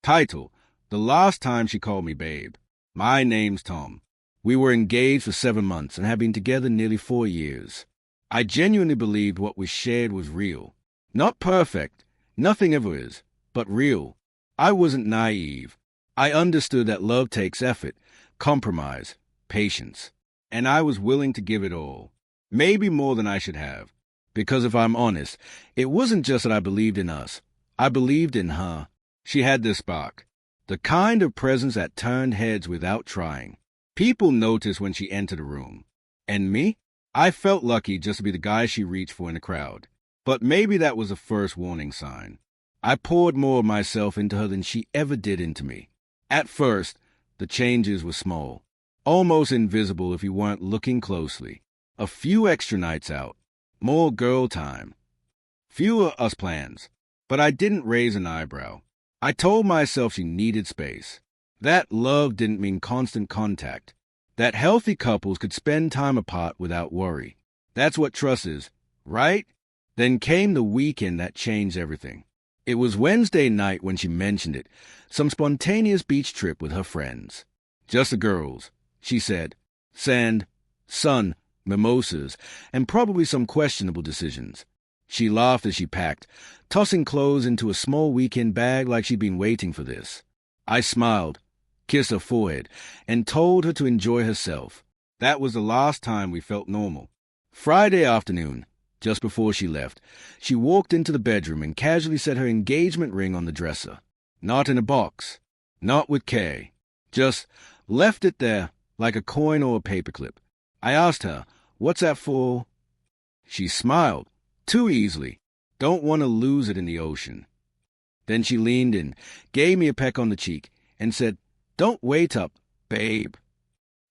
Title: The Last Time She Called Me Babe. My name's Tom. We were engaged for 7 months and have been together nearly 4 years. I genuinely believed what we shared was real. Not perfect, nothing ever is, but real. I wasn't naive. I understood that love takes effort, compromise, patience, and I was willing to give it all. Maybe more than I should have. Because if I'm honest, it wasn't just that I believed in us. I believed in her. She had this spark, the kind of presence that turned heads without trying. People noticed when she entered a room. And me? I felt lucky just to be the guy she reached for in a crowd. But maybe that was a first warning sign. I poured more of myself into her than she ever did into me. At first, the changes were small, almost invisible if you weren't looking closely. A few extra nights out, more girl time, fewer us plans. But I didn't raise an eyebrow. I told myself she needed space. That love didn't mean constant contact. That healthy couples could spend time apart without worry. That's what trust is, right? Then came the weekend that changed everything. It was Wednesday night when she mentioned it, some spontaneous beach trip with her friends. Just the girls, she said. Sand, sun, mimosas, and probably some questionable decisions. She laughed as she packed, tossing clothes into a small weekend bag like she'd been waiting for this. I smiled, kissed her forehead, and told her to enjoy herself. That was the last time we felt normal. Friday afternoon, just before she left, she walked into the bedroom and casually set her engagement ring on the dresser. Not in a box, not with care, just left it there like a coin or a paperclip. I asked her, "What's that for?" She smiled, too easily. Don't want to lose it in the ocean. Then she leaned in, gave me a peck on the cheek, and said, "Don't wait up, babe."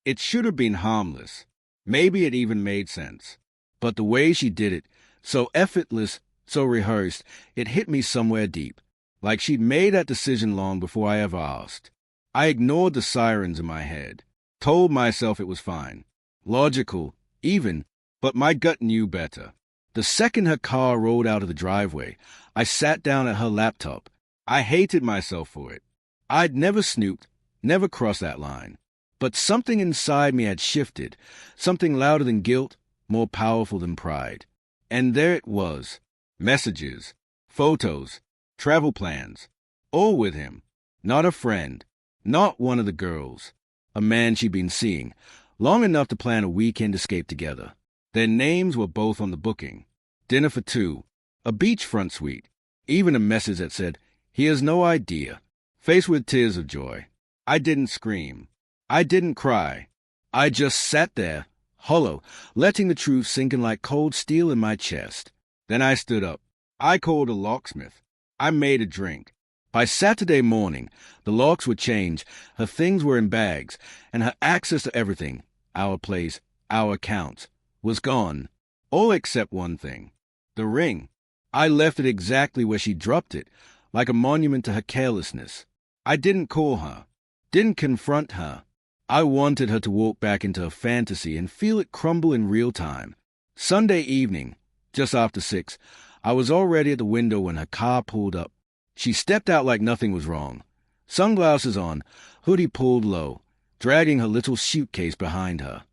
It should have been harmless. Maybe it even made sense. But the way she did it, so effortless, so rehearsed, it hit me somewhere deep, like she'd made that decision long before I ever asked. I ignored the sirens in my head, told myself it was fine, logical, even, but my gut knew better. The second her car rolled out of the driveway, I sat down at her laptop. I hated myself for it. I'd never snooped, never crossed that line. But something inside me had shifted, something louder than guilt, more powerful than pride. And there it was. Messages, photos, travel plans, all with him. Not a friend, not one of the girls. A man she'd been seeing, long enough to plan a weekend escape together. Their names were both on the booking. Dinner for 2, a beachfront suite, even a message that said, "He has no idea." Faced with tears of joy, I didn't scream. I didn't cry. I just sat there, hollow, letting the truth sink in like cold steel in my chest. Then I stood up. I called a locksmith. I made a drink. By Saturday morning, the locks were changed, her things were in bags, and her access to everything, our place, our accounts, was gone. All except one thing. The ring. I left it exactly where she dropped it, like a monument to her carelessness. I didn't call her, didn't confront her. I wanted her to walk back into her fantasy and feel it crumble in real time. Sunday evening, just after 6, I was already at the window when her car pulled up. She stepped out like nothing was wrong. Sunglasses on, hoodie pulled low, dragging her little suitcase behind her.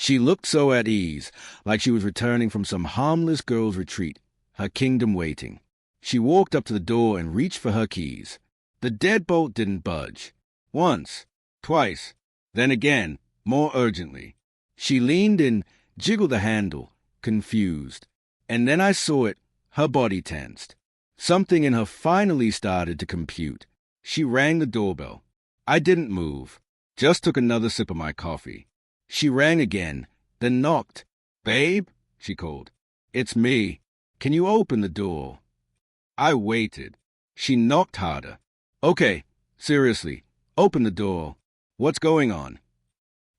She looked so at ease, like she was returning from some harmless girl's retreat, her kingdom waiting. She walked up to the door and reached for her keys. The deadbolt didn't budge. Once, twice, then again, more urgently. She leaned in, jiggled the handle, confused. And then I saw it, her body tensed. Something in her finally started to compute. She rang the doorbell. I didn't move, just took another sip of my coffee. She rang again, then knocked. "Babe," she called. "It's me. Can you open the door?" I waited. She knocked harder. "Okay, seriously, open the door. What's going on?"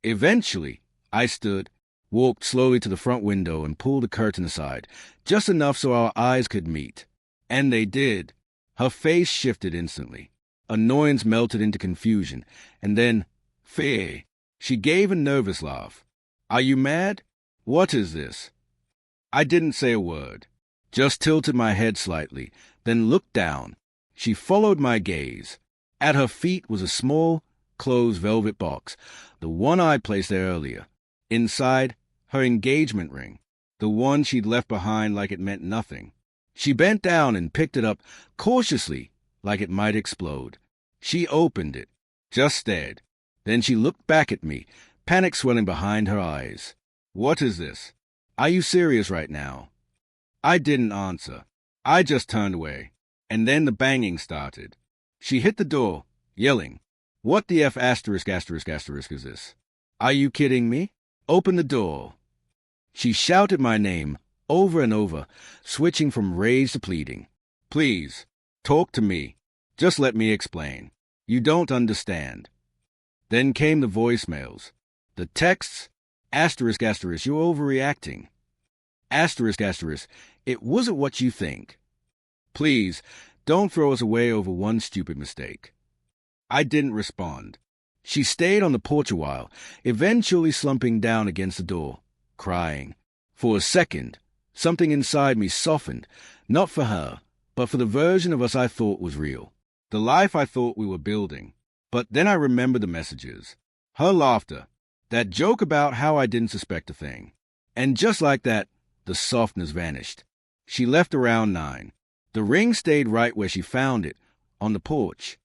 Eventually, I stood, walked slowly to the front window and pulled the curtain aside, just enough so our eyes could meet. And they did. Her face shifted instantly. Annoyance melted into confusion, and then fear. She gave a nervous laugh. "Are you mad? What is this?" I didn't say a word, just tilted my head slightly, then looked down. She followed my gaze. At her feet was a small, closed velvet box, the one I placed there earlier. Inside, her engagement ring, the one she'd left behind like it meant nothing. She bent down and picked it up cautiously, like it might explode. She opened it, just stared. Then she looked back at me, panic swelling behind her eyes. "What is this? Are you serious right now?" I didn't answer. I just turned away. And then the banging started. She hit the door, yelling, "What the F asterisk is this? Are you kidding me? Open the door." She shouted my name over and over, switching from rage to pleading. "Please, talk to me. Just let me explain. You don't understand." Then came the voicemails. The texts, asterisk, "You're overreacting. Asterisk, "It wasn't what you think. Please, don't throw us away over one stupid mistake." I didn't respond. She stayed on the porch a while, eventually slumping down against the door, crying. For a second, something inside me softened, not for her, but for the version of us I thought was real, the life I thought we were building. But then I remembered the messages, her laughter, that joke about how I didn't suspect a thing. And just like that, the softness vanished. She left around 9. The ring stayed right where she found it, on the porch.